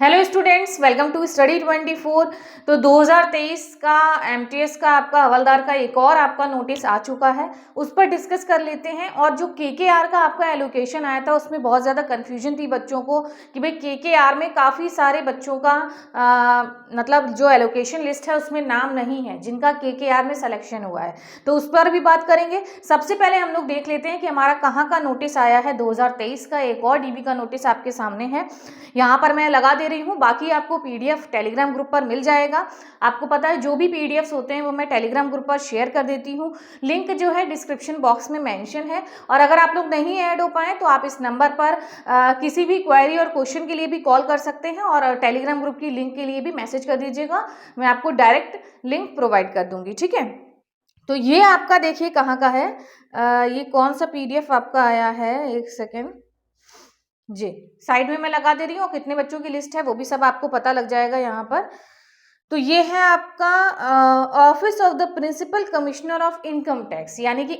Hello students, welcome to study 24। तो 2023 का MTS का आपका हवलदार का एक और आपका नोटिस आ चुका है, उस पर डिस्कस कर लेते हैं। और जो केकेआर का आपका एलोकेशन आया था उसमें बहुत ज़्यादा कन्फ्यूजन थी बच्चों को कि भाई केकेआर में काफ़ी सारे बच्चों का मतलब जो एलोकेशन लिस्ट है उसमें नाम नहीं है जिनका केकेआर में सिलेक्शन हुआ है, तो उस पर भी बात करेंगे। सबसे पहले हम लोग देख लेते हैं कि हमारा कहाँ का नोटिस आया है। 2023 का एक और डीबी का नोटिस आपके सामने है, यहाँ पर मैं लगा दे रही हूँ। बाकी आपको पीडीएफ टेलीग्राम ग्रुप पर मिल जाएगा। आपको पता है जो भी पीडीएफ्स होते हैं वो मैं टेलीग्राम ग्रुप पर शेयर कर देती हूँ। लिंक जो है डिस्क्रिप्शन बॉक्स में मेंशन है। और अगर आप लोग नहीं ऐड हो पाए तो आप इस नंबर पर किसी भी क्वेरी और क्वेश्चन के लिए भी कॉल कर सकते हैं और टेलीग्राम ग्रुप की लिंक के लिए भी मैसेज कर दीजिएगा, मैं आपको डायरेक्ट लिंक प्रोवाइड कर दूंगी। ठीक है, तो ये आपका देखिए कहाँ का है, ये कौन सा पीडीएफ आपका आया है, एक सेकेंड जी, साइड में मैं लगा दे रही हूँ। कितने बच्चों की लिस्ट है वो भी सब आपको पता लग जाएगा यहाँ पर। तो ये है आपका office of the principal commissioner of income tax, यानी कि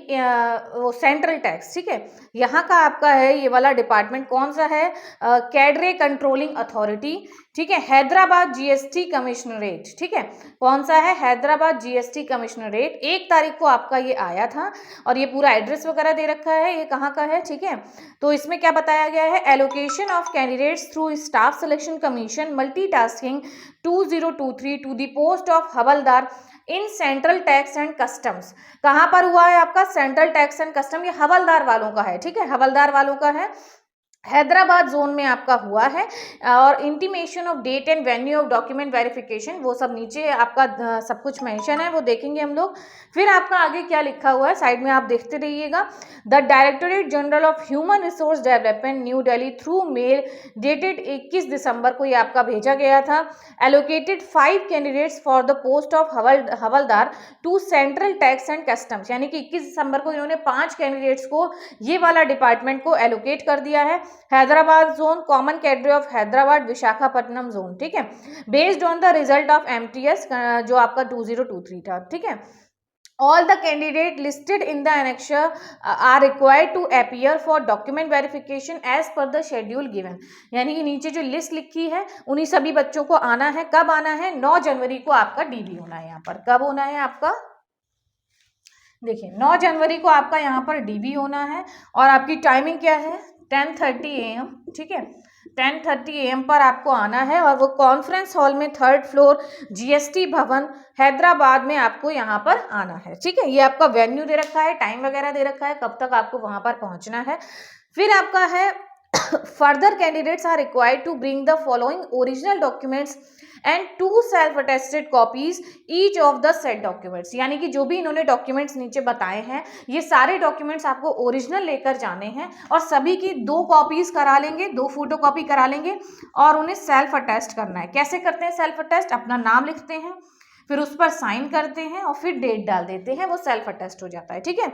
वो सेंट्रल टैक्स। ठीक है, यहाँ का आपका है ये वाला डिपार्टमेंट। कौन सा है? Cadre controlling authority. ठीक है, हैदराबाद जीएसटी कमिश्नरेट। ठीक है, कौन सा है? Hyderabad GST commissionerate. 1 तारीख को आपका ये आया था और ये पूरा एड्रेस वगैरह दे रखा है, ये कहाँ का है। ठीक है, तो इसमें क्या बताया गया है? Allocation of candidates through staff selection commission multitasking 2023 to the post of हवलदार in central tax and customs. कहाँ पर हुआ है आपका? Central tax and custom. ये हवलदार वालों का है। ठीक है, हवलदार वालों का है, हैदराबाद जोन में आपका हुआ है। और intimation of date and venue of document verification वो सब नीचे आपका सब कुछ मेंशन है, वो देखेंगे हम लोग। फिर आपका आगे क्या लिखा हुआ है साइड में आप देखते रहिएगा। The directorate general of human resource development new Delhi through mail dated 21 दिसंबर को ये आपका भेजा गया था। Allocated 5 candidates for the post of हवलदार to central tax and customs, यानी कि 21 दिसंबर को इन्होंने 5 कैंडिडेट्स को ये वाला डिपार्टमेंट को एलोकेट कर दिया है। Hyderabad zone common cadre of Hyderabad Visakhapatnam zone. ठीक है, based on the result of MTS जो आपका 2023 था। ठीक है, all the candidate listed in the annexure are required to appear for document verification as per the schedule given। यानी कि नीचे जो लिस्ट लिखी है उन्हीं सभी बच्चों को आना है। कब आना है? 9 जनवरी को आपका डीबी होना है। यहाँ पर कब होना है आपका? देखिए 9 जनवरी को आपका यहाँ पर डीबी होना है। और आपकी टाइमिंग क्या है? 10:30 AM। ठीक है, 10:30 AM पर आपको आना है और वो कॉन्फ्रेंस हॉल में 3rd फ्लोर जीएसटी भवन हैदराबाद में आपको यहाँ पर आना है। ठीक है, ये आपका वेन्यू दे रखा है, टाइम वगैरह दे रखा है, कब तक आपको वहाँ पर पहुँचना है। फिर आपका है further candidates are required to bring the following original documents and 2 self attested copies each of the said documents। यानी कि जो भी इन्होंने डॉक्यूमेंट्स नीचे बताए हैं ये सारे डॉक्यूमेंट्स आपको ओरिजिनल लेकर जाने हैं और सभी की 2 कॉपीज करा लेंगे, 2 फोटो कॉपी करा लेंगे और उन्हें सेल्फ अटेस्ट करना है। कैसे करते हैं सेल्फ अटेस्ट? अपना नाम लिखते हैं, फिर उस पर साइन करते हैं और फिर डेट डाल देते हैं, वो सेल्फ अटेस्ट हो जाता है। ठीक है,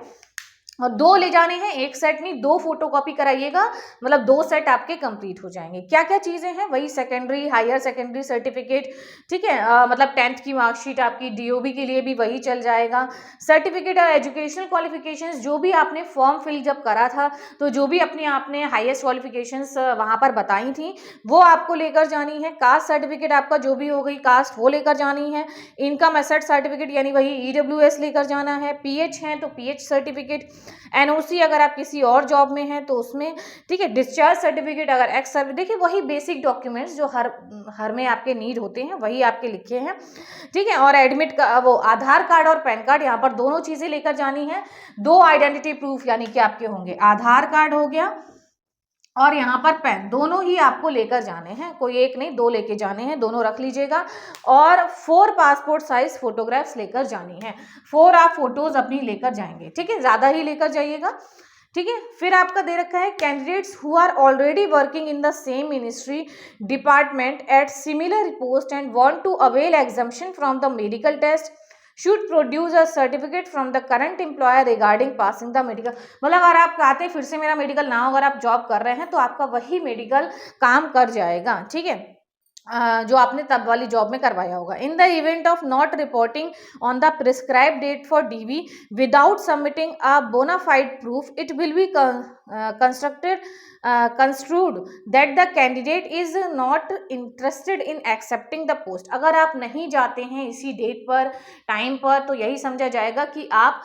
और 2 ले जाने हैं, 1 सेट नहीं, 2 फोटोकॉपी कराइएगा, मतलब 2 सेट आपके कंप्लीट हो जाएंगे। क्या क्या चीजें हैं? वही सेकेंडरी हायर सेकेंडरी सर्टिफिकेट। ठीक है, मतलब 10th की मार्कशीट आपकी, डीओबी के लिए भी वही चल जाएगा। सर्टिफिकेट और एजुकेशनल क्वालिफिकेशंस जो भी आपने फॉर्म फिल जब करा था तो जो भी अपने आपने हाईएस्ट क्वालिफिकेशंस वहाँ पर बताई थी वो आपको लेकर जानी है। कास्ट सर्टिफिकेट आपका जो भी हो गई कास्ट वो लेकर जानी है। इनकम एसेट सर्टिफिकेट यानी वही ईडब्ल्यूएस लेकर जाना है। पीएच है तो पीएच सर्टिफिकेट, एनओसी अगर आप किसी और जॉब में हैं तो उसमें। ठीक है, डिस्चार्ज सर्टिफिकेट अगर एक्स सर्विस, देखिए वही बेसिक डॉक्यूमेंट्स जो हर में आपके नीड होते हैं वही आपके लिखे हैं। ठीक है, और एडमिट का वो आधार कार्ड और पैन कार्ड, यहाँ पर दोनों चीजें लेकर जानी है। 2 आइडेंटिटी प्रूफ यानी कि आपके होंगे आधार कार्ड हो गया और यहाँ पर पेन, दोनों ही आपको लेकर जाने हैं, कोई एक नहीं 2 लेके जाने हैं, दोनों रख लीजिएगा। और 4 पासपोर्ट साइज फोटोग्राफ्स लेकर जानी है, 4 आप फोटोज अपनी लेकर जाएंगे। ठीक है, ज्यादा ही लेकर जाइएगा। ठीक है, फिर आपका दे रखा है candidates who are already working in the same ministry department at similar post and want to avail exemption from the medical test should produce a certificate from the current employer regarding passing the medical। मतलब अगर आप कहते हैं फिर से मेरा medical ना हो, अगर आप जॉब कर रहे हैं तो आपका वही मेडिकल काम कर जाएगा। ठीक है, जो आपने तब वाली जॉब में करवाया होगा। In the event of not reporting on the prescribe date for DV without submitting a bona fide proof, it will be construed that the candidate is not interested in accepting the post। अगर आप नहीं जाते हैं इसी date पर, time पर, तो यही समझा जाएगा कि आप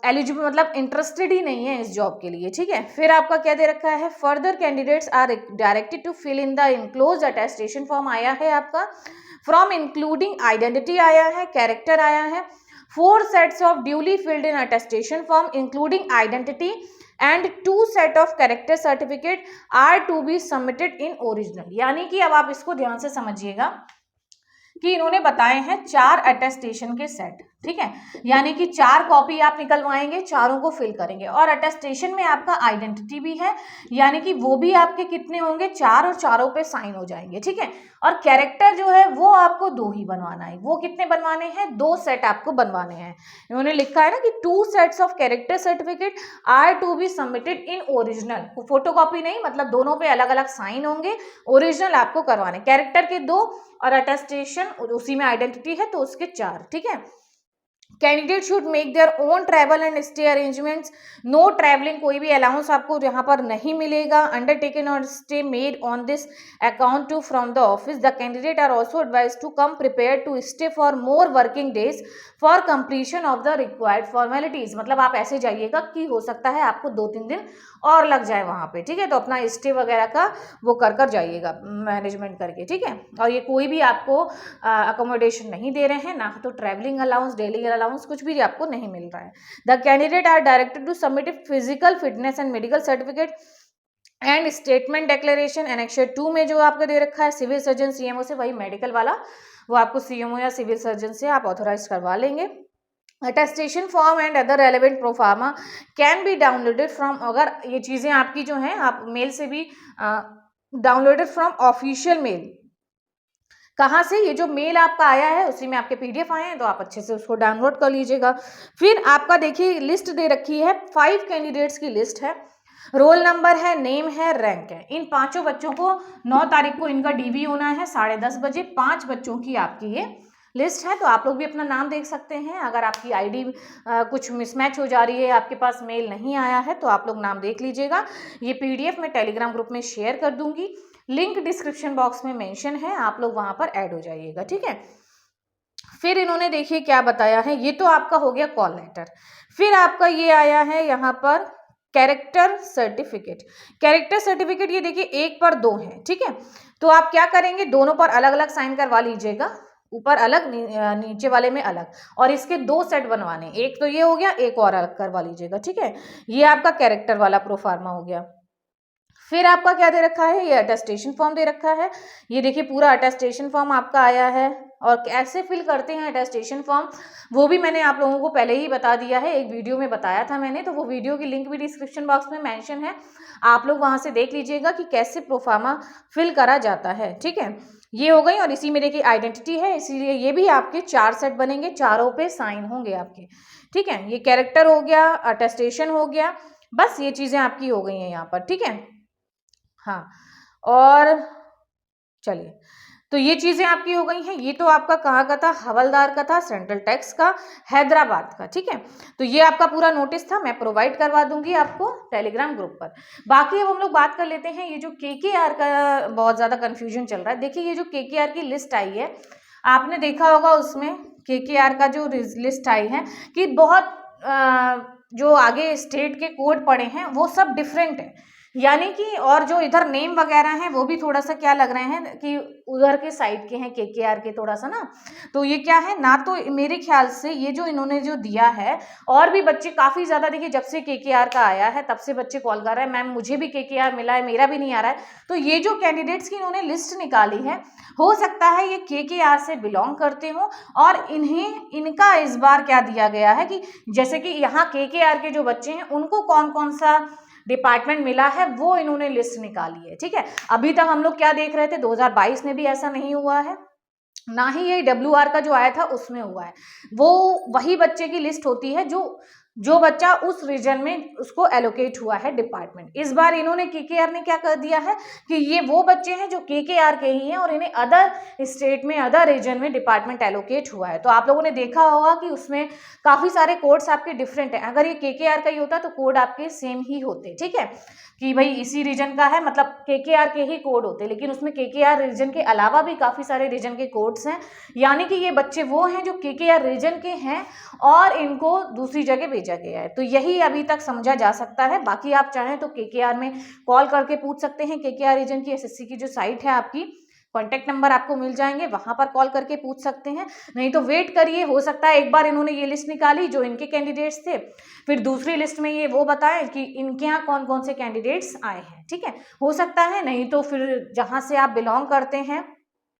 एलिजिबल मतलब इंटरेस्टेड ही नहीं है इस जॉब के लिए, ठीक है। फिर आपका क्या दे रखा है, further candidates are directed to fill in the enclose attestation form आया है आपका, फ्रॉम इंक्लूडिंग आइडेंटिटी आया है, कैरेक्टर आया है, 4 sets of duly filled in attestation form including identity and 2 set of character certificate are to be submitted in original. यानी कि अब आप इसको ध्यान से समझिएगा कि इन्होंने बताए हैं 4 अटेस्टेशन के सेट, ठीक है, यानी कि 4 कॉपी आप निकलवाएंगे, चारों को फिल करेंगे, और अटेस्टेशन में आपका आइडेंटिटी भी है, यानी कि वो भी आपके कितने होंगे, 4, और चारों पे साइन हो जाएंगे, ठीक है। और कैरेक्टर जो है वो आपको 2 ही बनवाना है। वो कितने बनवाने हैं, 2 सेट आपको बनवाने हैं। इन्होंने लिखा है ना कि 2 sets of character certificate are to be submitted in original, photocopy नहीं, मतलब दोनों पे अलग अलग साइन होंगे, ओरिजिनल आपको करवाने। कैरेक्टर के 2 और अटेस्टेशन उसी में आइडेंटिटी है तो उसके 4, ठीक है। Candidate should make their own travel and stay arrangements, know travelling, कोई भी अलाउंस आपको यहाँ पर नहीं मिलेगा। अंडरटेकन और stay made on this account to from the office. The candidate are also advise to come prepare to stay for more working days for completion of the required formalities. मतलब आप ऐसे जाइएगा कि हो सकता है आपको 2-3 दिन और लग जाए वहाँ पे, ठीक है, तो अपना स्टे वगैरह का वो कर जाइएगा मैनेजमेंट करके, ठीक है। और ये कोई भी आपको अकोमोडेशन नहीं दे रहे हैं, ना तो ट्रैवलिंग अलाउंस, डेली अलाउंस, कुछ भी आपको नहीं मिल रहा है। The candidate are directed to submit physical fitness and medical certificate and statement declaration. Annexure 2 में जो आपको दे रखा है सिविल सर्जन सीएमओ से, वही मेडिकल वाला वो आपको सीएमओ या सिविल सर्जन से आप ऑथोराइज करवा लेंगे। Attestation form and other relevant proforma can be downloaded from, अगर ये चीज़ें आपकी जो हैं आप मेल से भी डाउनलोडेड फ्रॉम ऑफिशियल मेल। कहाँ से, ये जो मेल आपका आया है उसी में आपके पीडीएफ आए हैं, तो आप अच्छे से उसको डाउनलोड कर लीजिएगा। फिर आपका देखिए लिस्ट दे रखी है, 5 कैंडिडेट्स की लिस्ट है, रोल नंबर है, नेम है, रैंक है। इन 5 बच्चों को 9 तारीख को इनका डीवी होना है 10:30 बजे। 5 बच्चों की आपकी ये लिस्ट है, तो आप लोग भी अपना नाम देख सकते हैं। अगर आपकी आईडी कुछ मिसमैच हो जा रही है, आपके पास मेल नहीं आया है, तो आप लोग नाम देख लीजिएगा। ये पीडीएफ मैं टेलीग्राम ग्रुप में शेयर कर दूंगी, लिंक डिस्क्रिप्शन बॉक्स में मेंशन है, आप लोग वहां पर ऐड हो जाइएगा, ठीक है। फिर इन्होंने देखिए क्या बताया है, ये तो आपका हो गया कॉल लेटर। फिर आपका ये आया है यहाँ पर कैरेक्टर सर्टिफिकेट। कैरेक्टर सर्टिफिकेट ये देखिए 1 पर 2 है, ठीक है। तो आप क्या करेंगे, दोनों पर अलग अलग साइन करवा लीजिएगा, ऊपर अलग नीचे वाले में अलग, और इसके 2 सेट बनवाने, एक तो ये हो गया, एक और अलग करवा लीजिएगा, ठीक है। ये आपका कैरेक्टर वाला प्रोफार्मा हो गया। फिर आपका क्या दे रखा है, ये अटेस्टेशन फॉर्म दे रखा है। ये देखिए पूरा अटेस्टेशन फॉर्म आपका आया है, और कैसे फिल करते हैं अटेस्टेशन फॉर्म वो भी मैंने आप लोगों को पहले ही बता दिया है, एक वीडियो में बताया था मैंने, तो वो वीडियो की लिंक भी डिस्क्रिप्शन बॉक्स में मेंशन है, आप लोग वहां से देख लीजिएगा कि कैसे प्रोफार्मा फिल करा जाता है, ठीक है। ये हो गई, और इसी में देखिए आइडेंटिटी है, इसीलिए ये भी आपके 4 सेट बनेंगे, चारों पे साइन होंगे आपके, ठीक है। ये कैरेक्टर हो गया, अटेस्टेशन हो गया, बस ये चीजें आपकी हो गई हैं यहाँ पर, ठीक है। हाँ, और चलिए, तो ये चीजें आपकी हो गई हैं। ये तो आपका कहाँ का था, हवलदार का था, सेंट्रल टैक्स का, हैदराबाद का, ठीक है। तो ये आपका पूरा नोटिस था, मैं प्रोवाइड करवा दूंगी आपको टेलीग्राम ग्रुप पर। बाकी अब हम लोग बात कर लेते हैं, ये जो केकेआर का बहुत ज्यादा कंफ्यूजन चल रहा है। देखिए ये जो केकेआर की लिस्ट आई है, आपने देखा होगा उसमें केकेआर का जो लिस्ट आई है कि बहुत जो आगे स्टेट के कोड पड़े हैं वो सब डिफरेंट है, यानी कि और जो इधर नेम वगैरह हैं वो भी थोड़ा सा क्या लग रहे हैं कि उधर के साइड के हैं, केकेआर के थोड़ा सा ना। तो ये क्या है ना, तो मेरे ख्याल से ये जो इन्होंने जो दिया है, और भी बच्चे काफ़ी ज़्यादा, देखिए जब से केकेआर का आया है तब से बच्चे कॉल कर रहे हैं, मैम मुझे भी केकेआर मिला है, मेरा भी नहीं आ रहा है। तो ये जो कैंडिडेट्स की इन्होंने लिस्ट निकाली है, हो सकता है ये केकेआर से बिलोंग करते हो, और इनका इस बार क्या दिया गया है कि जैसे कि यहाँ केकेआर के जो बच्चे हैं उनको कौन कौन सा डिपार्टमेंट मिला है वो इन्होंने लिस्ट निकाली है, ठीक है। अभी तक हम लोग क्या देख रहे थे, 2022 में भी ऐसा नहीं हुआ है, ना ही ये WR का जो आया था उसमें हुआ है। वो वही बच्चे की लिस्ट होती है जो जो बच्चा उस रीजन में उसको एलोकेट हुआ है डिपार्टमेंट। इस बार इन्होंने केकेआर ने क्या कर दिया है कि ये वो बच्चे हैं जो केकेआर के ही हैं और इन्हें अदर स्टेट में अदर रीजन में डिपार्टमेंट एलोकेट हुआ है। तो आप लोगों ने देखा होगा कि उसमें काफ़ी सारे कोड्स आपके डिफरेंट हैं। अगर ये केकेआर का ही होता तो कोड आपके सेम ही होते, ठीक है, कि भाई इसी रीजन का है, मतलब केकेआर के ही कोड होते, लेकिन उसमें केकेआर रीजन के अलावा भी काफ़ी सारे रीजन के कोड्स हैं। यानी कि ये बच्चे वो हैं जो केकेआर रीजन के हैं और इनको दूसरी जगह भेजा गया है। तो यही अभी तक समझा जा सकता है। बाकी आप चाहें तो केकेआर में कॉल करके पूछ सकते हैं। केकेआर रीजन की एसएससी की जो साइट है आपकी, कॉन्टैक्ट नंबर आपको मिल जाएंगे, वहां पर कॉल करके पूछ सकते हैं। नहीं तो वेट करिए, हो सकता है एक बार इन्होंने ये लिस्ट निकाली जो इनके कैंडिडेट्स थे, फिर दूसरी लिस्ट में ये वो बताएं कि इनके यहाँ कौन कौन से कैंडिडेट्स आए हैं, ठीक है, हो सकता है। नहीं तो फिर जहाँ से आप बिलोंग करते हैं,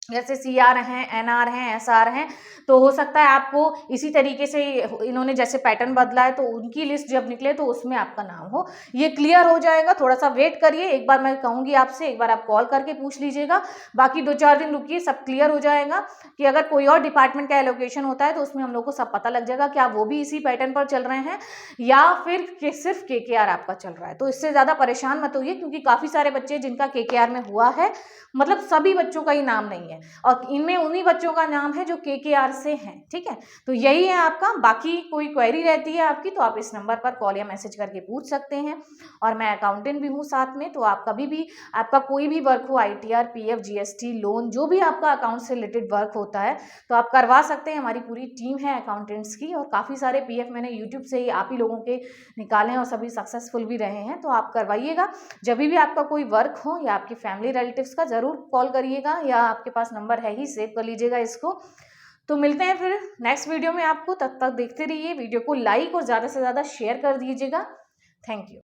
जैसे सीआर हैं, एनआर हैं, एसआर हैं, तो हो सकता है आपको इसी तरीके से इन्होंने जैसे पैटर्न बदला है तो उनकी लिस्ट जब निकले तो उसमें आपका नाम हो। ये क्लियर हो जाएगा, थोड़ा सा वेट करिए, एक बार मैं कहूँगी आपसे, एक बार आप कॉल करके पूछ लीजिएगा। बाकी 2-4 दिन रुकिए, सब क्लियर हो जाएगा कि अगर कोई और डिपार्टमेंट का एलोकेशन होता है तो उसमें हम लोग को सब पता लग जाएगा क्या वो भी इसी पैटर्न पर चल रहे हैं या फिर सिर्फ केकेआर आपका चल रहा है। तो इससे ज़्यादा परेशान मत होइए, क्योंकि काफ़ी सारे बच्चे जिनका केकेआर में हुआ है, मतलब सभी बच्चों का ही नाम नहीं है और इनमें उन्हीं बच्चों का नाम है जो केकेआर से हैं, ठीक है। तो यही है आपका। बाकी कोई क्वेरी रहती है आपकी तो आप इस नंबर पर कॉल या मैसेज करके पूछ सकते हैं। और मैं अकाउंटेंट भी हूँ साथ में, तो आप कभी भी आपका कोई भी वर्क हो, ITR, PF, GST, लोन, जो भी आपका अकाउंट से रिलेटेड वर्क होता है तो आप करवा सकते हैं। हमारी पूरी टीम है अकाउंटेंट्स की और काफ़ी सारे PF मैंने यूट्यूब से ही आप ही लोगों के निकाले हैं और सभी सक्सेसफुल भी रहे हैं। तो आप करवाइएगा। जब भी आपका कोई वर्क हो या आपके फैमिली रिलेटिव्स का, ज़रूर कॉल करिएगा, या आपके पास नंबर है ही, सेव कर लीजिएगा इसको। तो मिलते हैं फिर नेक्स्ट वीडियो में आपको, तब तक देखते रहिए। वीडियो को लाइक और ज़्यादा से ज़्यादा शेयर कर दीजिएगा। Thank you.